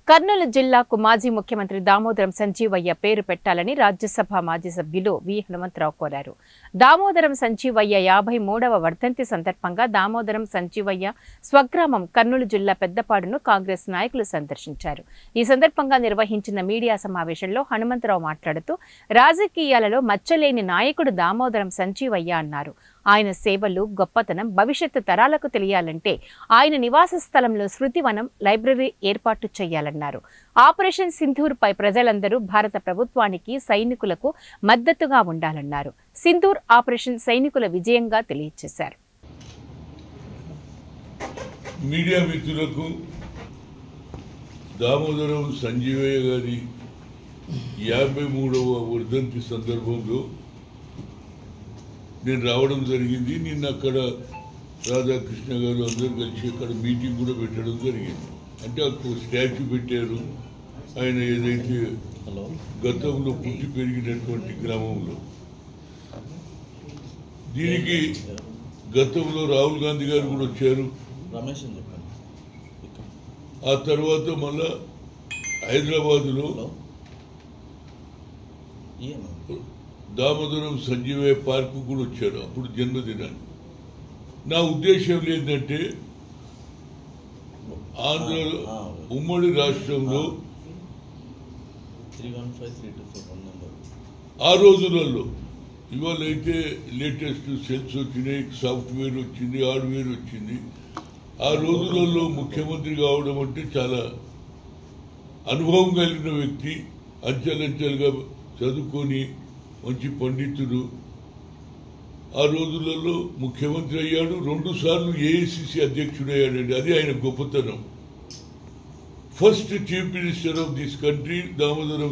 కర్నూలు జిల్లాకు మాజీ ముఖ్యమంత్రి దామోదరం సంజీవయ్య పేరు పెట్టాలని రాజ్యసభ మాజీ సభ్యులు వి హనుమంతరావు కోరారు. దామోదరం సంజీవయ్య 53వ వర్ధంతి సందర్భంగా దామోదరం సంజీవయ్య స్వగ్రామం కర్నూలు జిల్లా పెద్దపాడును కాంగ్రెస్ నాయకులు సందర్శించారు. ఈ సందర్భంగా నిర్వహించిన మీడియా సమావేశంలో హనుమంతరావు మాట్లాడుతూ రాజకీయాలలో మచ్చలేని నాయకుడు దామోదరం సంజీవయ్య అన్నారు. ఆయన సేవలు గొప్పతనం భవిష్యత్తు తరాలకు తెలియాలంటే ఆయన నివాస స్థలంలో స్మృతివనం లైబ్రరీ ఏర్పాటు చేయాలన్నారు. ఆపరేషన్ సింధూర్ పై ప్రజలందరూ భారత ప్రభుత్వానికి సైనికులకు మద్దతుగా ఉండాలన్నారు. సింధూర్ ఆపరేషన్ సైనికుల విజయంగా తెలియజేశారు. మీడియా మిత్రులకు దామోదరం సంజీవయ్య గారి 53వ వర్ధంతి సందర్భంలో నేను రావడం జరిగింది. నిన్న అక్కడ రాధాకృష్ణ గారు అందరూ కలిసి అక్కడ మీటింగ్ కూడా పెట్టడం జరిగింది. అంటే అక్కడ స్టాచ్యూ పెట్టారు. ఆయన ఏదైతే గతంలో పుట్టి పెరిగినటువంటి గ్రామంలో దీనికి గతంలో రాహుల్ గాంధీ గారు కూడా వచ్చారు. ఆ తర్వాత మళ్ళా హైదరాబాదులో దామోదరం సంజీవయ్య పార్కు కూడా వచ్చారు అప్పుడు జన్మదినాన్ని. నా ఉద్దేశం ఏంటంటే ఆంధ్ర ఉమ్మడి రాష్ట్రంలో ఆ రోజులలో ఇవాళ అయితే లేటెస్ట్ సెల్స్ వచ్చినాయి, సాఫ్ట్వేర్ వచ్చింది, హార్డ్వేర్ వచ్చింది. ఆ రోజులలో ముఖ్యమంత్రి కావడం అంటే చాలా అనుభవం కలిగిన వ్యక్తి, అంచెలంచెలుగా చదువుకొని మంచి పండితుడు. ఆ రోజులలో ముఖ్యమంత్రి అయ్యాడు, 2 సార్లు ఏఐసిసి అధ్యక్షుడు అయ్యాడండి. అది ఆయన గొప్పతనం. First chief minister of this country Damodaram